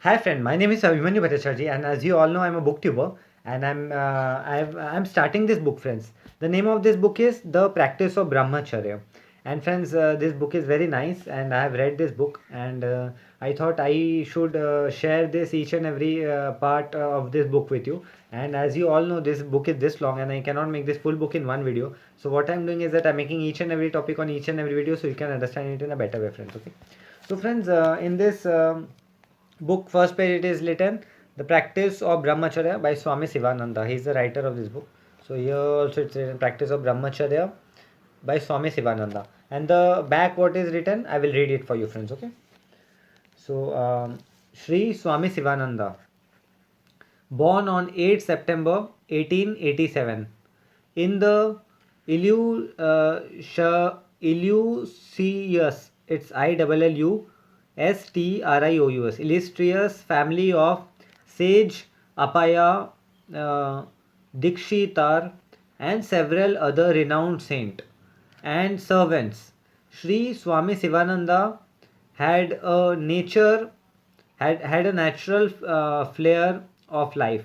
Hi friend, my name is Abhimanyu Bhattacharjee, and as you all know, I'm a booktuber, and I'm starting this book, friends. The name of this book is The Practice of Brahmacharya, and friends, this book is very nice, and I have read this book, and I thought I should share this each and every part of this book with you. And as you all know, this book is this long, and I cannot make this full book in one video. So what I'm doing is that I'm making each and every topic on each and every video, so you can understand it in a better way, friends. Okay. So friends, in this book first page it is written The Practice of Brahmacharya by Swami Sivananda. He is the writer of this book. So here also it's written Practice of Brahmacharya by Swami Sivananda. And the back what is written, I will read it for you, friends. Okay. So Sri Swami Sivananda, born on 8 September 1887 in the Illustrious, it's Illustrious, illustrious family of sage Apaya Dikshitar and several other renowned saints and servants. Sri Swami Sivananda had a nature had a natural flair of life,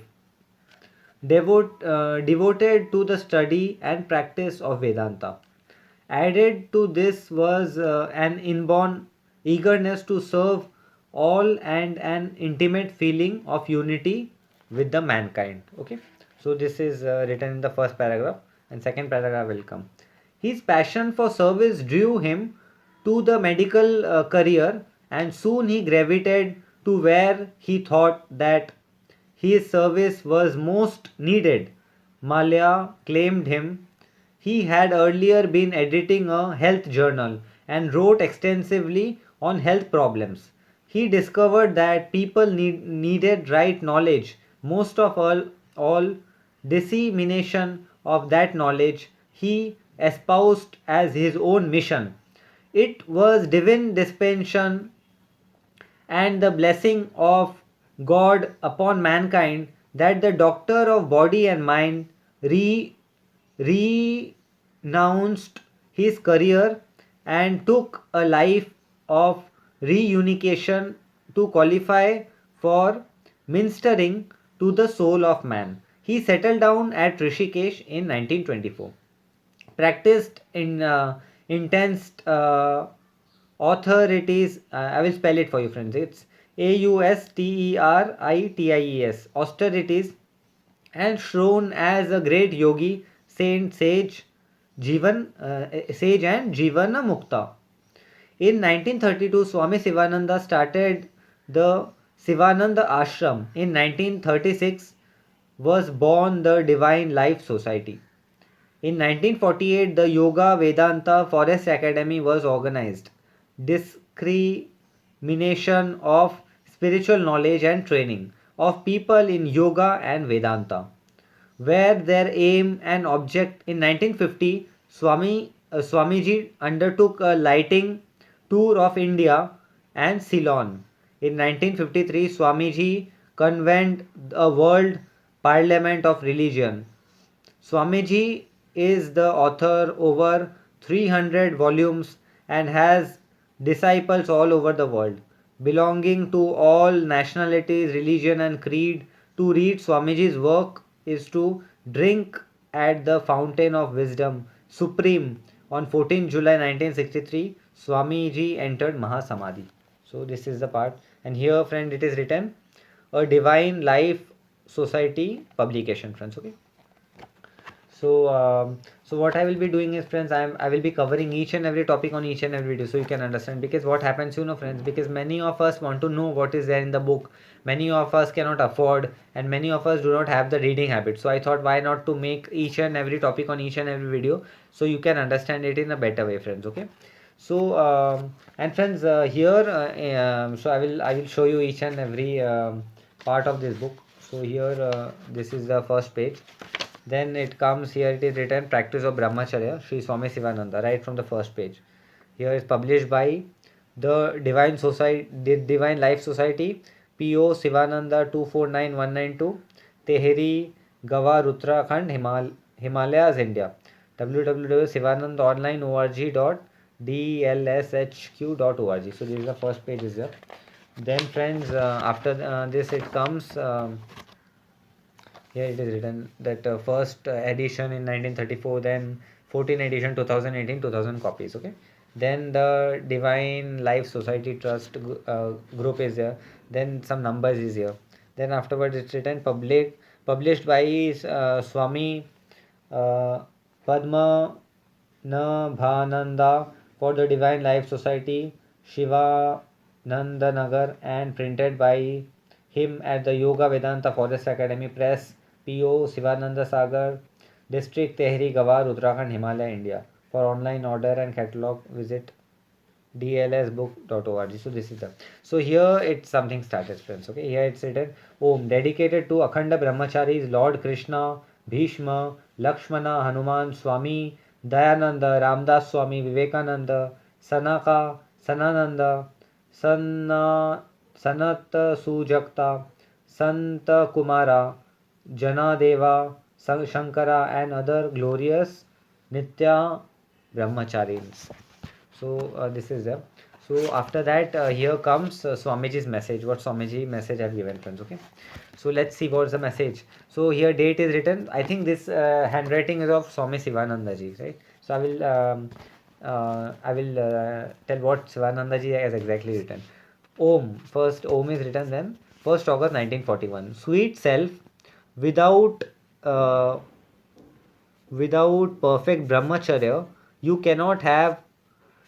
devoted to the study and practice of Vedanta. Added to this was an inborn eagerness to serve all and an intimate feeling of unity with the mankind. Okay, so this is written in the first paragraph, and second paragraph will come. His passion for service drew him to the medical career, and soon he gravitated to where he thought that his service was most needed. Malya claimed him. He had earlier been editing a health journal and wrote extensively on health problems. He discovered that people needed right knowledge. Most of all dissemination of that knowledge he espoused as his own mission. It was divine dispensation and the blessing of God upon mankind that the doctor of body and mind renounced his career and took a life of reunification to qualify for ministering to the soul of man. He settled down at Rishikesh in 1924, practiced in intense authorities. I will spell it for you, friends. It's Austerities, austerities, and shown as a great yogi, saint, sage and Jivana Mukta. In 1932, Swami Sivananda started the Sivananda Ashram. In 1936 was born the Divine Life Society. In 1948, the Yoga Vedanta Forest Academy was organized. Discrimination of spiritual knowledge and training of people in yoga and Vedanta, where their aim and object. In 1950, Swamiji undertook a lighting tour of India and Ceylon. In 1953, Swamiji convened a world parliament of religion. Swamiji is the author over 300 volumes and has disciples all over the world, belonging to all nationalities, religion, and creed. To read Swamiji's work is to drink at the fountain of wisdom supreme. On 14 July 1963, Swamiji entered Mahasamadhi. So, this is the part, and here, friend, it is written a Divine Life Society publication, friends. Okay. So what I will be doing is, friends, I will be covering each and every topic on each and every video, so you can understand. Because what happens, friends, because many of us want to know what is there in the book. Many of us cannot afford, and many of us do not have the reading habit. So I thought, why not to make each and every topic on each and every video, so you can understand it in a better way, friends. Okay. So and friends, here, so I will show you each and every part of this book. So here, this is the first page. Then it comes here, it is written Practice of Brahmacharya, Sri Swami Sivananda, right from the first page. Here is published by the Divine Society, the Divine Life Society, P.O. Sivananda 249192, Tehri, Gawar, Uttarakhand, Himalayas, India. www.sivanandaonline.org.dlshq.org. So this is the first page is here. Then friends, after this it comes, here it is written that first edition in 1934, then 14 edition 2018, 2000 copies. Okay. Then the Divine Life Society Trust group is there. Then some numbers is here. Then afterwards it's written published by Swami uh, Padma Nabhananda for the Divine Life Society, Shivanandanagar, and printed by him at the Yoga Vedanta Forest Academy Press, PO Sivananda Sagar, District Tehri Gawar, Uttarakhand, Himalaya, India. For online order and catalog, visit dlsbook.org. So this is the, so here it's something started, friends. Okay, here it's written Om, dedicated to Akhanda Brahmacharis Lord Krishna, Bhishma, Lakshmana, Hanuman, Swami Dayananda, Ramdas Swami, Vivekananda, Sanaka, Sanananda, Sanat Sujakta, Sant Kumara, Janadeva, Shankara, and other glorious Nitya Brahmacharis. So this is there. So after that, here comes Swamiji's message. What Swamiji message have given, friends? Okay. So let's see what's the message. So here date is written. I think this handwriting is of Swami Sivananda ji, right? So I will tell what Sivananda ji has exactly written. Om, first Om is written, then 1st August 1941. Sweet self, without uh, without perfect brahmacharya, you cannot have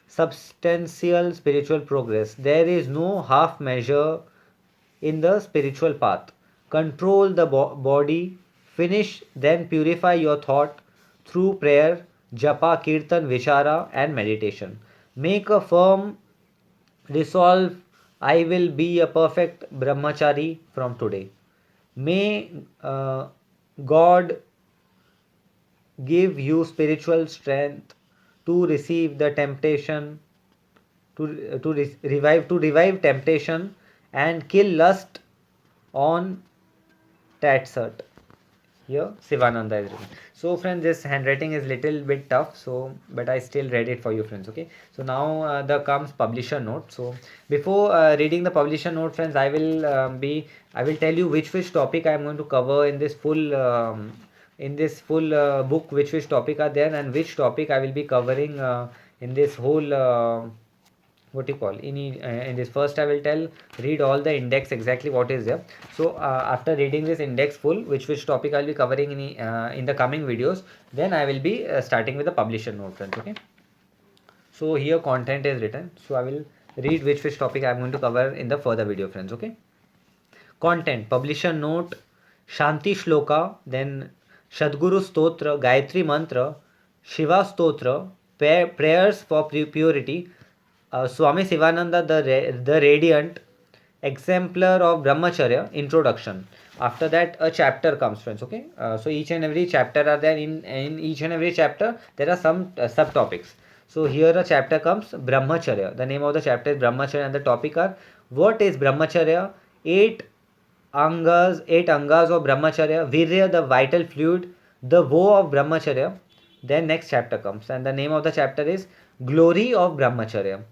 substantial spiritual progress. There is no half measure in the spiritual path. Control the body, finish, then purify your thought through prayer, japa, kirtan, vichara, and meditation. Make a firm resolve, I will be a perfect brahmachari from today. May God give you spiritual strength to receive the temptation, to revive temptation and kill lust on Tatsat. Here Sivananda is written. So friends, this handwriting is little bit tough, so but I still read it for you, friends. Okay. So now the comes publisher note. So before reading the publisher note, friends, I will tell you which topic I am going to cover in this full book, which topic are there, and which topic I will be covering in this whole what you call in this. First I will tell, read all the index exactly what is there. So after reading this index full, which topic I'll be covering in the coming videos, then I will be starting with the publisher note, friends. Okay. So here content is written, so I will read which topic I'm going to cover in the further video, friends. Okay. Content, publisher note, Shanti Shloka, then Shadguru Stotra, Gayatri Mantra, Shiva Stotra, prayers for purity, Swami Sivananda, the Radiant, exemplar of Brahmacharya, introduction. After that, a chapter comes, friends. Okay. So each and every chapter are there. In each and every chapter, there are some subtopics. So here a chapter comes, Brahmacharya. The name of the chapter is Brahmacharya, and the topic are, what is Brahmacharya? Eight angas of Brahmacharya, Virya, the vital fluid, the woe of Brahmacharya. Then next chapter comes, and the name of the chapter is Glory of Brahmacharya.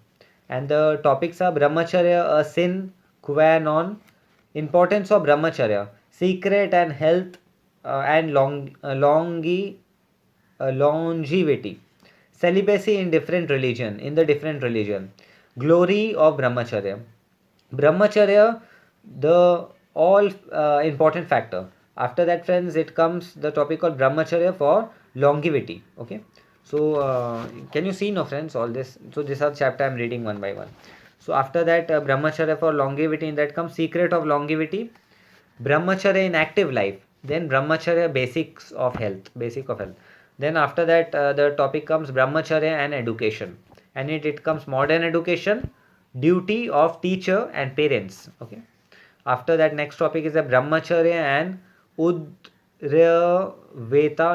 And the topics are Brahmacharya, a sin qua non, importance of Brahmacharya, secret and health and longevity, celibacy in the different religion, glory of Brahmacharya. Brahmacharya, the all important factor. After that, friends, it comes the topic called Brahmacharya for longevity. Okay. So can you see, no, friends, all this? So this are chapter I'm reading one by one. So after that, Brahmacharya for longevity, in that comes secret of longevity, Brahmacharya in active life, then Brahmacharya basic of health. Then after that, the topic comes Brahmacharya and education, and it comes modern education, duty of teacher and parents. Okay. After that, next topic is the Brahmacharya and Udrveta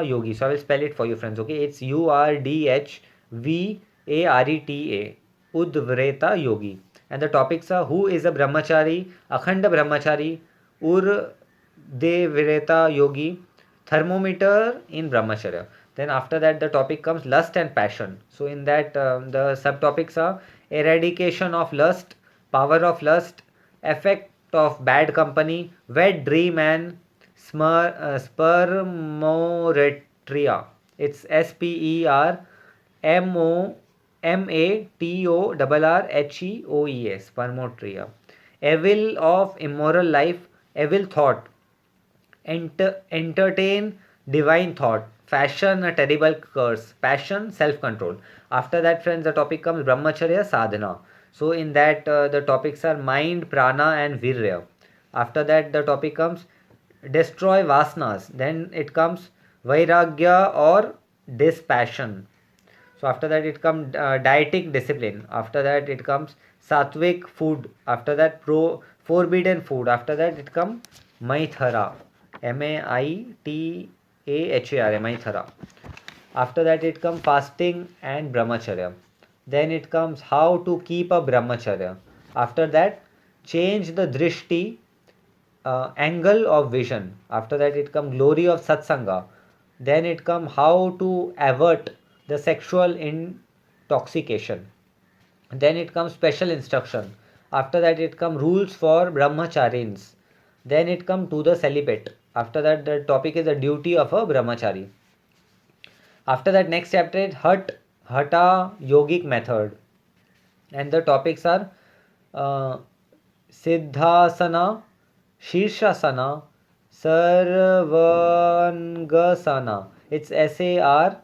Yogi. So I will spell it for you, friends. Okay, it's Urdhvareta, Udvreta Yogi. And the topics are, who is a Brahmachari, Akhanda Brahmachari, Urdhvareta Yogi, thermometer in Brahmacharya. Then after that, the topic comes lust and passion. So in that, the subtopics are eradication of lust, power of lust, effect of bad company, wet dream, and spermatoretria. It's Spermatoreheoes, spermatoretria. Evil of immoral life, evil thought, entertain divine thought, fashion a terrible curse, passion self control. After that, friends, the topic comes brahmacharya sadhana. So in that, the topics are mind, prana, and virya. After that, the topic comes destroy vasanas. Then it comes vairagya or dispassion. So after that it comes dietic discipline. After that it comes sattvic food. After that forbidden food. After that it comes maithara, maithara, maithara. After that it comes fasting and brahmacharya. Then it comes how to keep a brahmacharya. After that, change the drishti, angle of vision. After that it comes glory of satsanga. Then it comes how to avert the sexual intoxication. Then it comes special instruction. After that it comes rules for brahmacharins. Then it comes to the celibate. After that the topic is the duty of a brahmachari. After that, next chapter is Hatha yogic method, and the topics are uh, Siddhasana, Shirshasana, Sarvangasana. It's Sarvangasana,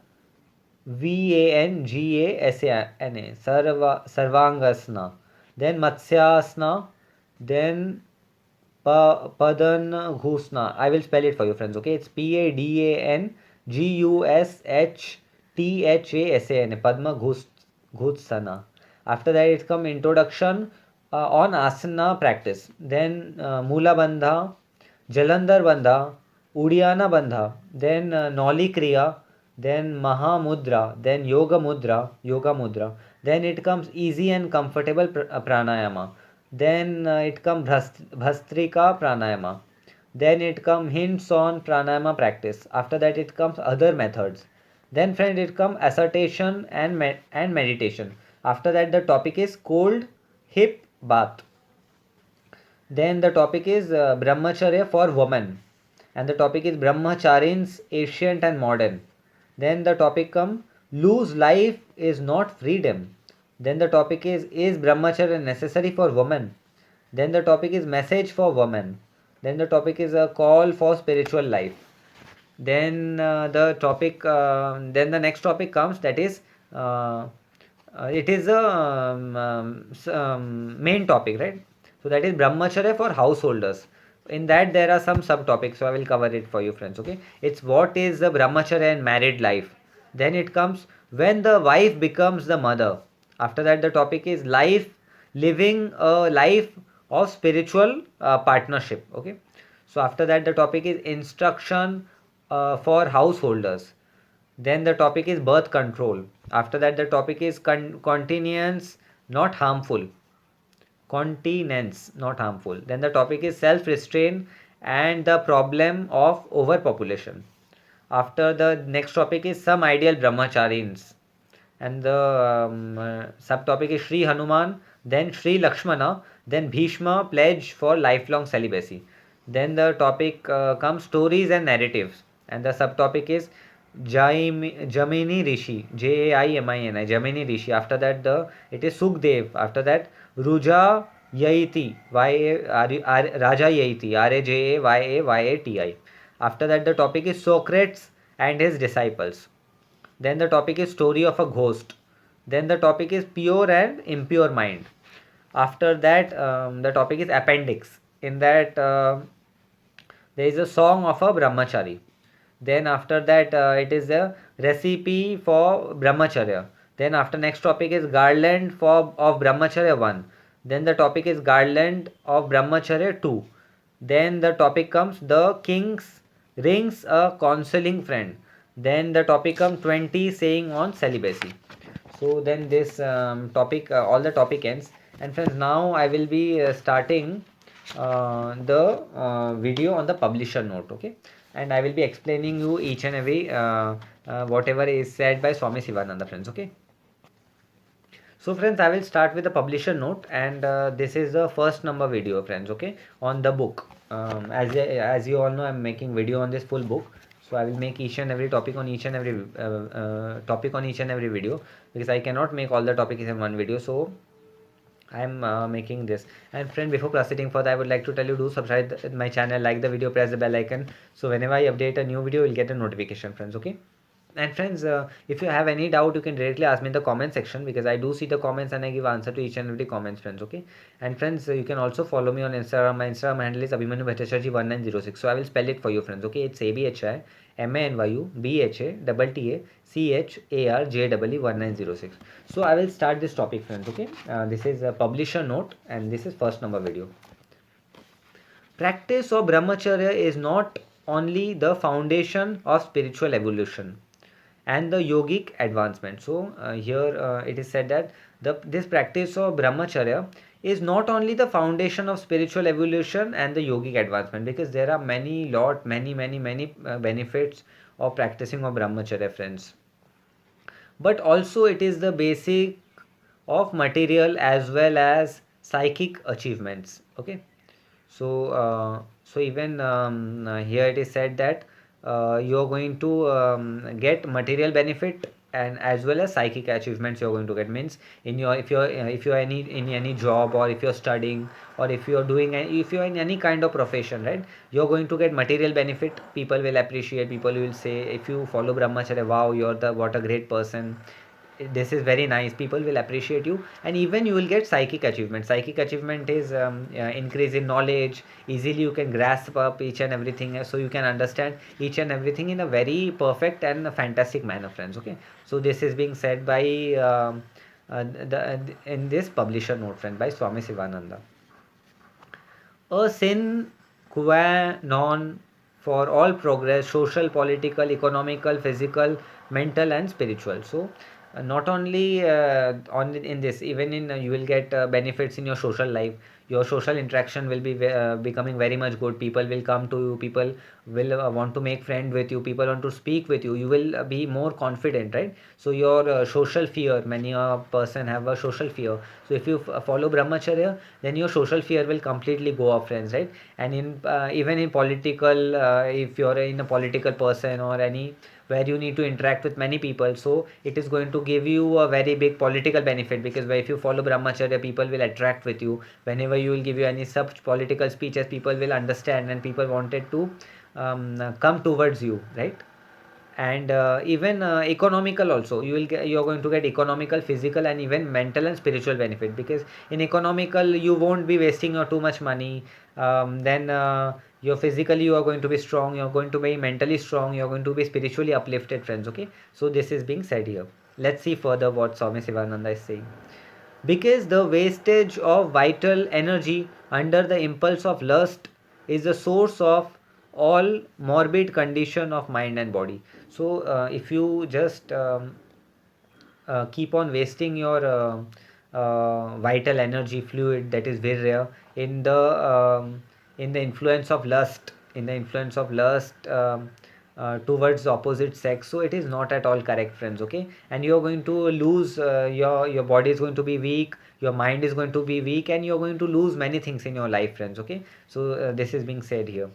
Sarvangasana. Then Matsyasana, then Padan Ghusna. I will spell it for you, friends. Okay, it's PADANGUSHTHASAN. Padma Ghussana. After that, it come introduction on asana practice. Then Mula Bandha, Jalandhar Bandha, Udiana Bandha. Then Noli Kriya. Then Mahamudra. Then Yoga Mudra. Then it comes easy and comfortable pranayama. Then it comes Bhastrika pranayama. Then it comes hints on pranayama practice. After that it comes other methods. Then friend it comes assertion and meditation. After that the topic is cold hip bath. Then the topic is brahmacharya for women. And the topic is brahmacharins ancient and modern. Then the topic comes loose life is not freedom. Then the topic is brahmacharya necessary for women? Then the topic is message for women. Then the topic is a call for spiritual life. Then then the next topic comes, that is it is a main topic, right? So that is brahmacharya for householders. In that there are some subtopics, so I will cover it for you, friends. Okay, it's what is the brahmacharya and married life. Then it comes when the wife becomes the mother. After that the topic is living a life of spiritual partnership. Okay, so after that the topic is instruction for householders. Then the topic is birth control. After that the topic is continence not harmful. Continence not harmful. Then the topic is self restraint and the problem of overpopulation. After the next topic is some ideal brahmacharins. And the subtopic is Sri Hanuman, then Sri Lakshmana, then Bhishma pledge for lifelong celibacy. Then the topic comes stories and narratives, and the subtopic is Jamini Rishi, Jaimini, Jamini Rishi. After that it is Sukdev. After that Ruja Yaiti, Raja Yaiti, Rajayati. After that the topic is Socrates and his disciples. Then the topic is story of a ghost. Then the topic is pure and impure mind. After that the topic is appendix. In that there is a song of a brahmachari. Then after that it is a recipe for brahmacharya. Then after next topic is garland for of brahmacharya 1. Then the topic is garland of brahmacharya 2. Then the topic comes the king's rings a counseling friend. Then the topic comes 20 saying on celibacy. So then this topic all the topic ends. And friends, now I will be starting the video on the publisher note. Okay, and I will be explaining you each and every whatever is said by Swami Sivananda, friends. Okay, So friends, I will start with the publisher note, and this is the first number video, friends, okay, on the book. As you all know, I'm making video on this full book, so I will make each and every topic on each and every topic on each and every video, because I cannot make all the topics in one video. So I'm making this. And friend, before proceeding further, I would like to tell you, do subscribe my channel, like the video, press the bell icon, so whenever I update a new video, you'll get a notification, friends, okay. And friends, if you have any doubt, you can directly ask me in the comment section, because I do see the comments and I give answer to each and every comments, friends, okay. And friends, you can also follow me on Instagram. My Instagram handle is Abhimanyu Bhattacharjee 1906. So I will spell it for you, friends, okay. It's ABHIMANYUBHACHARJEE 1906. So I will start this topic, friends, okay. This is a publisher note, and this is first number video. Practice of brahmacharya is not only the foundation of spiritual evolution and the yogic advancement. So here it is said that this practice of brahmacharya is not only the foundation of spiritual evolution and the yogic advancement, because there are many benefits of practicing of brahmacharya, friends, but also it is the basic of material as well as psychic achievements, okay. So so even here it is said that you are going to get material benefit and as well as psychic achievements you are going to get. Means in your, if you're any in any job, or if you're studying, or if you're doing if you're in any kind of profession, right, you're going to get material benefit. People will appreciate, people will say, if you follow brahmacharya, wow, you're the, what a great person, this is very nice, people will appreciate you. And even you will get psychic achievement. Psychic achievement is increase in knowledge. Easily you can grasp up each and everything, so you can understand each and everything in a very perfect and fantastic manner, friends, okay. So this is being said by in this publisher note, friend, by Swami Sivananda. A sine qua non for all progress, social, political, economical, physical, mental and spiritual. So not only on in this, even in you will get benefits in your social life. Your social interaction will be becoming very much good. People will come to you, people will want to make friend with you, people want to speak with you, you will be more confident, right. So your social fear, many a person have a social fear. So if you follow brahmacharya, then your social fear will completely go off, friends, right. And in even in political, if you're in a political person or any where you need to interact with many people, so it is going to give you a very big political benefit, because if you follow brahmacharya, people will attract with you. Whenever you will give you any such political speeches, people will understand and people wanted to come towards you, right. And even economical also, you will get, you're going to get economical, physical and even mental and spiritual benefit, because in economical you won't be wasting your too much money. Then you're physically, you are going to be strong, you're going to be mentally strong, you're going to be spiritually uplifted, friends, okay. So this is being said here. Let's see further what Swami Sivananda is saying. Because the wastage of vital energy under the impulse of lust is the source of all morbid condition of mind and body. So if you just keep on wasting your vital energy fluid, that is virya, in the influence of lust, in the influence of lust towards the opposite sex, so it is not at all correct, friends, okay. And you are going to lose your body is going to be weak, your mind is going to be weak, and you are going to lose many things in your life, friends, okay. So this is being said here.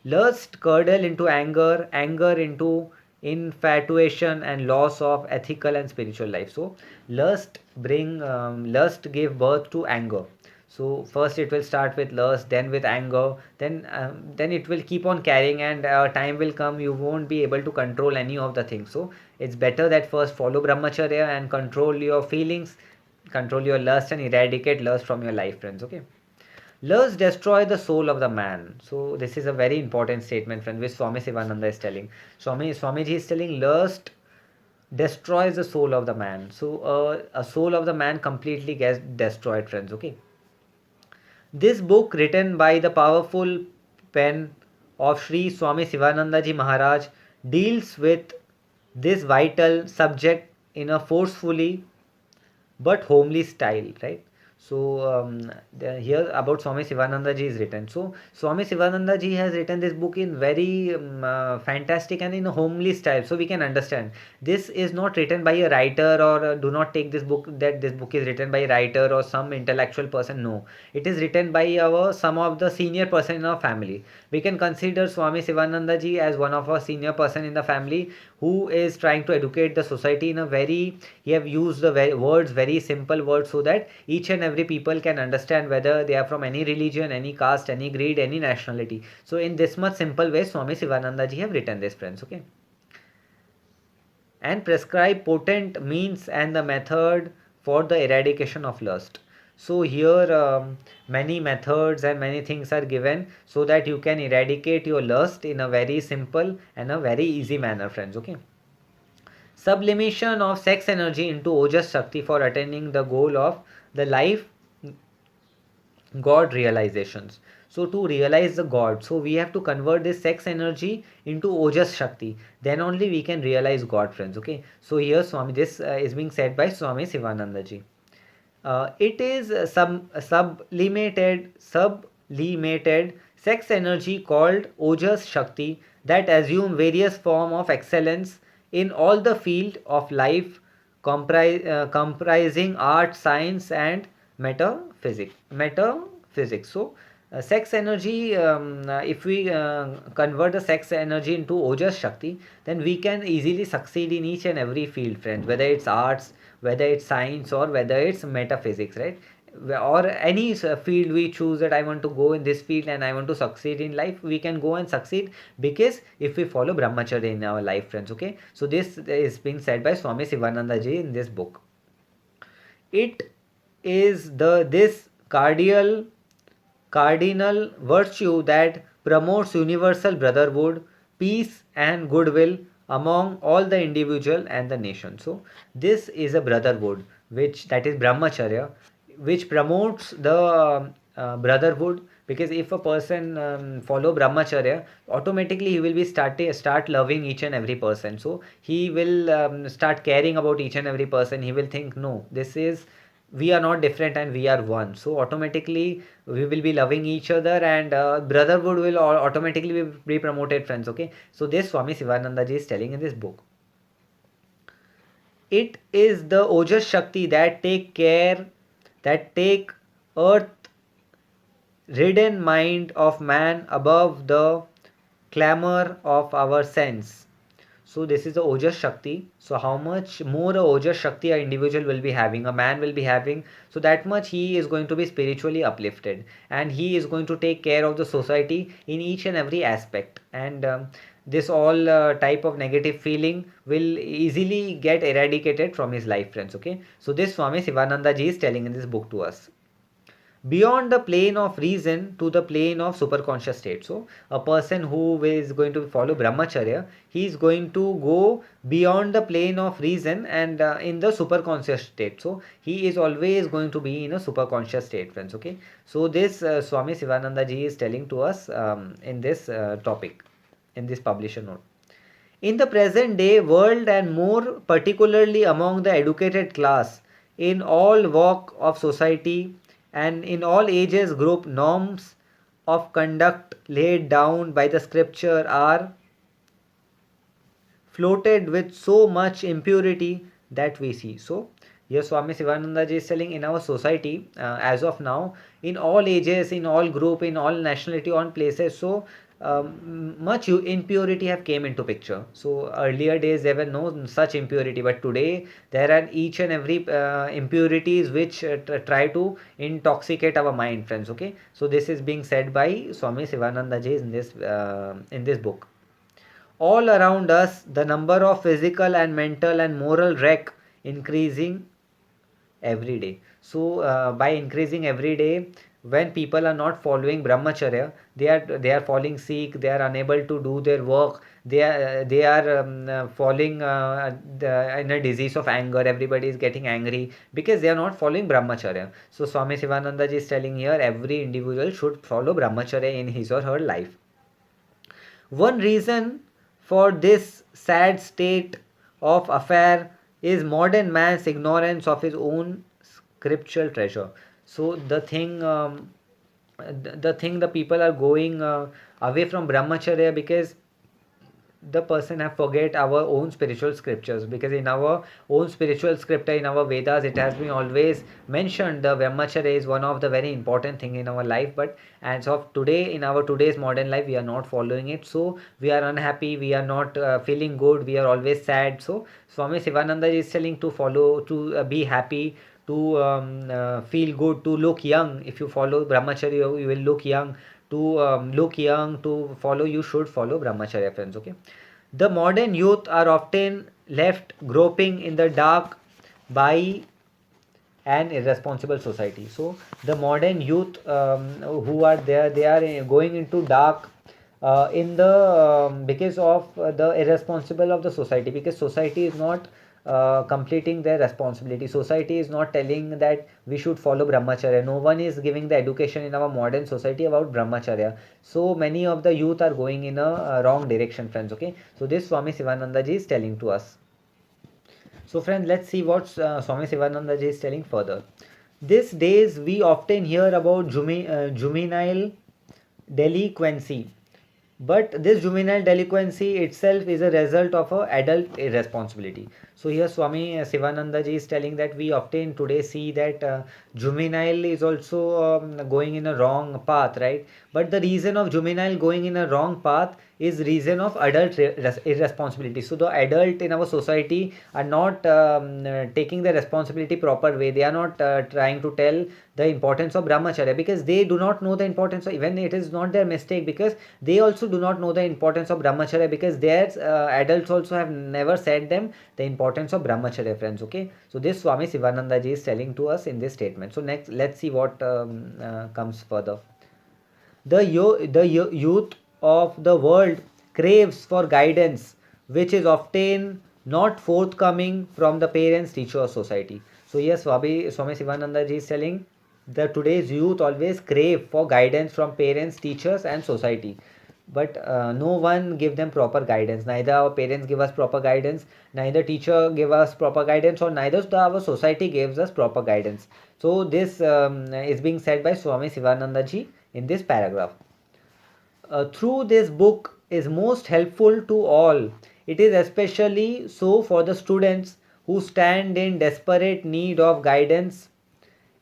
Lust curdle into anger, anger into infatuation and loss of ethical and spiritual life. So lust give birth to anger. So first it will start with lust, then with anger, then it will keep on carrying, and time will come you won't be able to control any of the things. So it's better that first follow brahmacharya and control your feelings, control your lust and eradicate lust from your life, friends, okay. Lust destroy the soul of the man. So this is a very important statement, friend, which Swami Sivananda is telling. Swamiji is telling lust destroys the soul of the man. So a soul of the man completely gets destroyed, friends, okay. This book, written by the powerful pen of Sri Swami Sivananda Ji Maharaj, deals with this vital subject in a forcefully but homely style, right. So here about Swami Sivananda ji is written. So Swami Sivananda ji has written this book in very fantastic and in a homely style, so we can understand this is not written by a writer, or do not take this book that this book is written by a writer or some intellectual person. No, it is written by our some of the senior person in our family. We can consider Swami Sivananda ji as one of our senior person in the family, who is trying to educate the society in a very, he have used the words, very simple words, so that each and every people can understand whether they are from any religion, any caste, any creed, any nationality. So in this much simple way, Swami Sivananda ji have written this, friends. Okay, and prescribe potent means and the method for the eradication of lust. So here many methods and many things are given so that you can eradicate your lust in a very simple and a very easy manner, friends. Okay, sublimation of sex energy into ojas shakti for attaining the goal of the life God realizations. So to realize the God, so we have to convert this sex energy into Ojas Shakti. Then only we can realize God, friends. Okay. So here Swami, this is being said by Swami Sivananda ji. It is some sublimated sex energy called Ojas Shakti that assume various form of excellence in all the field of life, comprising art, science, and metaphysics. So sex energy, if we convert the sex energy into Ojas Shakti, then we can easily succeed in each and every field, friends, whether it's arts, whether it's science, or whether it's metaphysics, right? Or any field we choose, that I want to go in this field and I want to succeed in life, we can go and succeed, because if we follow brahmacharya in our life, friends. Okay, so this is being said by Swami Sivananda ji in this book. It is this cardinal virtue that promotes universal brotherhood, peace, and goodwill among all the individual and the nation. So this is a brotherhood, which that is brahmacharya, which promotes the brotherhood, because if a person follow brahmacharya, automatically he will be start loving each and every person. So he will start caring about each and every person. He will think, no, this is, we are not different and we are one. So automatically we will be loving each other, and brotherhood will automatically be promoted, friends. Okay, so this Swami Sivananda ji is telling in this book. It is the Ojas Shakti that take earth ridden mind of man above the clamor of our sense. So this is the Ojas Shakti. So how much more a Ojas Shakti a individual will be having, a man will be having, so that much he is going to be spiritually uplifted, and he is going to take care of the society in each and every aspect. And this all type of negative feeling will easily get eradicated from his life, friends. Okay, so this Swami Sivananda ji is telling in this book to us. Beyond the plane of reason to the plane of superconscious state. So a person who is going to follow brahmacharya, he is going to go beyond the plane of reason and in the superconscious state. So he is always going to be in a superconscious state, friends. Okay, so this Swami Sivananda ji is telling to us in this topic, in this publisher note. In the present day world, and more particularly among the educated class, in all walk of society and in all ages group, norms of conduct laid down by the scripture are floated with so much impurity that we see. So yes, Swami Sivananda ji is telling, in our society as of now, in all ages, in all group, in all nationality, on places, so much impurity have came into picture. So earlier days there were no such impurity, but today there are each and every impurities which try to intoxicate our mind, friends. Okay, so this is being said by Swami Sivananda ji in this book. All around us, the number of physical and mental and moral wreck increasing every day. So by increasing every day, when people are not following brahmacharya, they are falling sick, they are unable to do their work, they are falling in a disease of anger. Everybody is getting angry because they are not following brahmacharya. So Swami Sivananda ji is telling here, every individual should follow brahmacharya in his or her life. One reason for this sad state of affair is modern man's ignorance of his own scriptural treasure. So the thing the people are going away from brahmacharya because the person have forget our own spiritual scriptures, because in our own spiritual scripture in our Vedas it has been always mentioned the brahmacharya is one of the very important thing in our life, but as of today in our today's modern life we are not following it, so we are unhappy, we are not feeling good, we are always sad. So Swami Sivananda is telling to follow, to be happy, to feel good, to look young. If you follow brahmacharya you will look young. To look young, to follow, you should follow brahmacharya, friends. Okay, the modern youth are often left groping in the dark by an irresponsible society. So the modern youth who are there, they are going into dark in the because of the irresponsible of the society, because society is not completing their responsibility. Society is not telling that we should follow brahmacharya. No one is giving the education in our modern society about brahmacharya. So many of the youth are going in a wrong direction, friends. Okay, so this Swami Sivananda ji is telling to us. So friends, let's see what Swami Sivananda ji is telling further. These days we often hear about juvenile delinquency, but this juvenile delinquency itself is a result of a adult irresponsibility. So here Swami Sivananda ji is telling that we often today see that juvenile is also going in a wrong path, right? But the reason of juvenile going in a wrong path is reason of adult irresponsibility. So the adult in our society are not taking the responsibility proper way. They are not trying to tell the importance of brahmacharya, because they do not know the importance of, even it is not their mistake, because they also do not know the importance of brahmacharya, because their adults also have never said them the importance of brahmacharya, friends. Okay, so this Swami Sivananda ji is telling to us in this statement. So next let's see what comes further. The youth of the world craves for guidance, which is often not forthcoming from the parents, teacher, or society. So yes, Swami Sivananda ji is telling that today's youth always crave for guidance from parents, teachers, and society. But no one give them proper guidance. Neither our parents give us proper guidance, neither teacher give us proper guidance, or neither our society gives us proper guidance. So this is being said by Swami Sivananda ji in this paragraph. Through this book is most helpful to all. It is especially so for the students who stand in desperate need of guidance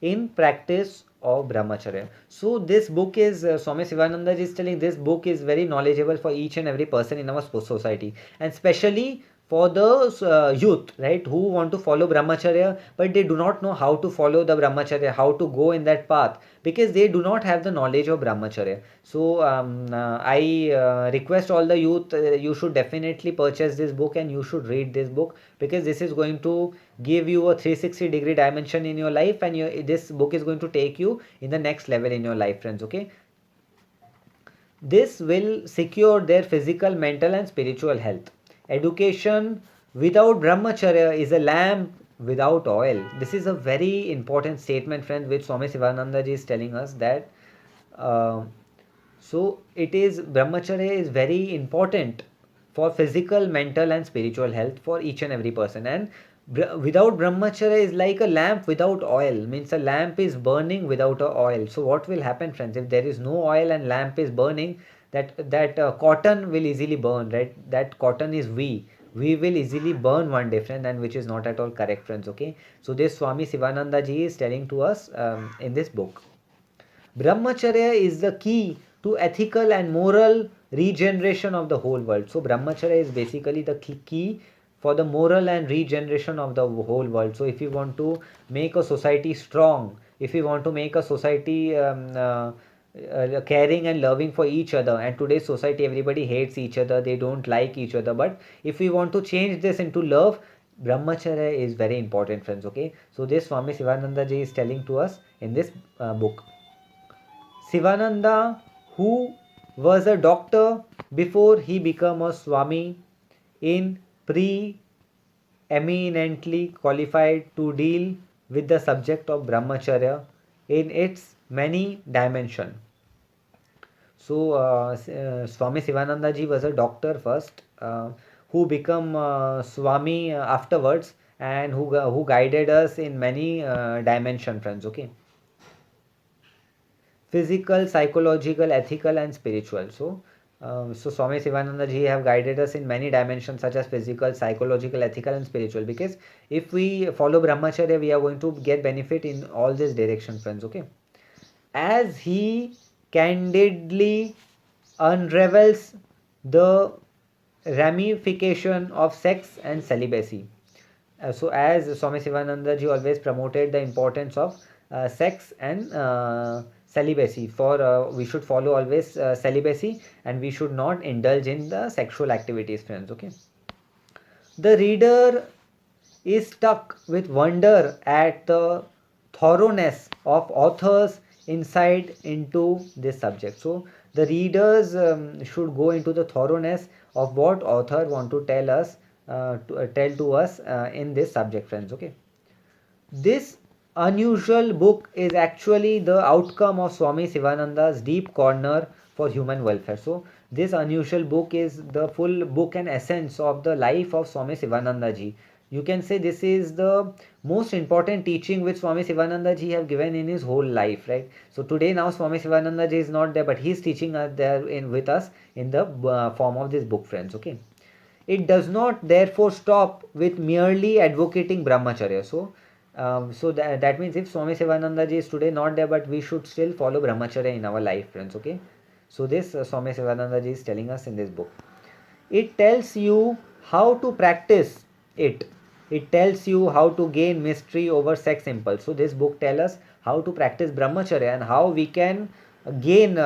in practice of brahmacharya. So this book is Swami Sivananda is telling this book is very knowledgeable for each and every person in our society, and especially for the youth, right, who want to follow brahmacharya but they do not know how to follow the brahmacharya, how to go in that path, because they do not have the knowledge of brahmacharya. So I request all the youth, you should definitely purchase this book and you should read this book, because this is going to give you a 360-degree dimension in your life, and this book is going to take you in the next level in your life, friends. Okay, this will secure their physical, mental, and spiritual health. Education without brahmacharya is a lamp without oil. This is a very important statement, friends, which Swami Sivananda ji is telling us that. Uh, so it is brahmacharya is very important for physical, mental, and spiritual health for each and every person. And without brahmacharya is like a lamp without oil, means a lamp is burning without a oil. So what will happen, friends, if there is no oil and lamp is burning, that cotton will easily burn, right? That cotton is we will easily burn one day, friend, and which is not at all correct, friends. Okay, so this Swami Sivananda ji is telling to us in this book. Brahmacharya is the key to ethical and moral regeneration of the whole world. So brahmacharya is basically the key for the moral and regeneration of the whole world. So if you want to make a society strong, if you want to make a society caring and loving for each other, and today's society everybody hates each other, they don't like each other, but if we want to change this into love, brahmacharya is very important, friends. Okay, so this Swami Sivananda ji is telling to us in this book. Sivananda, who was a doctor before he became a Swami, in pre-eminently qualified to deal with the subject of brahmacharya in its many dimensions. So Swami Sivananda ji was a doctor first, who became Swami afterwards, and who guided us in many dimension, friends. Okay. physical, psychological, ethical and spiritual. So Swami Sivananda ji have guided us in many dimensions such as physical, psychological, ethical and spiritual, because if we follow brahmacharya we are going to get benefit in all this direction, friends. Okay, as he candidly unravels the ramification of sex and celibacy. So as Swami Sivananda ji always promoted the importance of sex and celibacy, for we should follow always celibacy and we should not indulge in the sexual activities, friends. Okay, the reader is struck with wonder at the thoroughness of authors insight into this subject. So the readers should go into the thoroughness of what author want to tell us, tell to us in this subject, friends. Okay, this unusual book is actually the outcome of Swami Sivananda's deep corner for human welfare. So this unusual book is the full book and essence of the life of Swami Sivananda ji. You can say this is the most important teaching which Swami Sivananda ji have given in his whole life, right? So today now Swami Sivananda ji is not there, but he is teaching us there in with us in the form of this book, friends. Okay, it does not therefore stop with merely advocating brahmacharya. That means if Swami Sivananda ji is today not there, but we should still follow brahmacharya in our life, friends. Okay, so this Swami Sivananda ji is telling us in this book. It tells you how to practice it. It tells you how to gain mystery over sex impulse. So this book tells us how to practice brahmacharya and how we can gain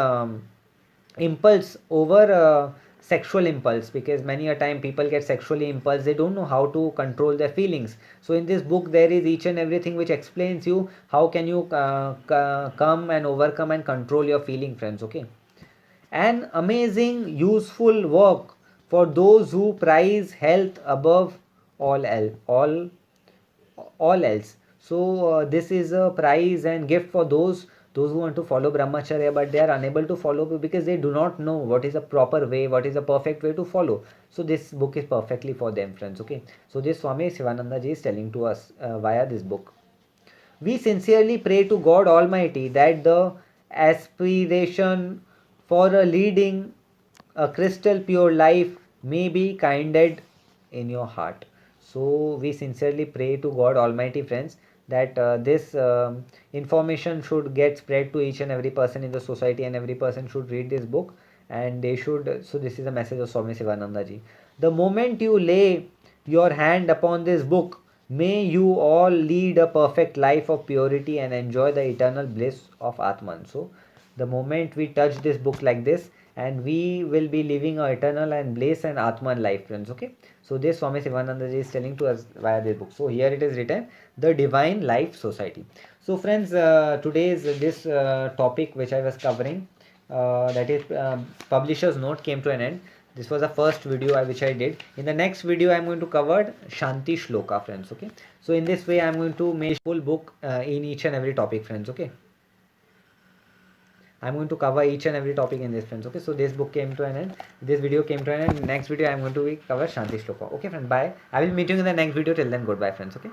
impulse over sexual impulse, because many a time people get sexually impulse, they don't know how to control their feelings. So in this book there is each and everything which explains you how can you come and overcome and control your feeling, friends. Okay, an amazing useful work for those who prize health above all else. So this is a prize and gift for those who want to follow brahmacharya, but they are unable to follow because they do not know what is a proper way, what is a perfect way to follow. So this book is perfectly for them, friends. Okay, so this Swami Sivananda ji is telling to us via this book. We sincerely pray to God Almighty that the aspiration for a leading a crystal pure life may be kinded in your heart. So we sincerely pray to God Almighty, friends, that this information should get spread to each and every person in the society, and every person should read this book and they should. So this is a message of Swami Sivananda ji. The moment you lay your hand upon this book, may you all lead a perfect life of purity and enjoy the eternal bliss of Atman. So the moment we touch this book like this, and we will be living a eternal and bliss and Atman life, friends. Okay, so this Swami Sivananda ji is telling to us via this book. So here it is written, the Divine Life Society. So friends, today's this topic which I was covering, that is publisher's note, came to an end. This was the first video which I did. In the next video I am going to cover Shanti Shloka, friends. Okay, so in this way I am going to make full book in each and every topic, friends. Okay, I'm going to cover each and every topic in this, friends. Okay, so this book came to an end, this video came to an end. Next video I'm going to cover Shanti Shloka. Okay friends, bye. I will meet you in the next video. Till then, goodbye, friends. Okay.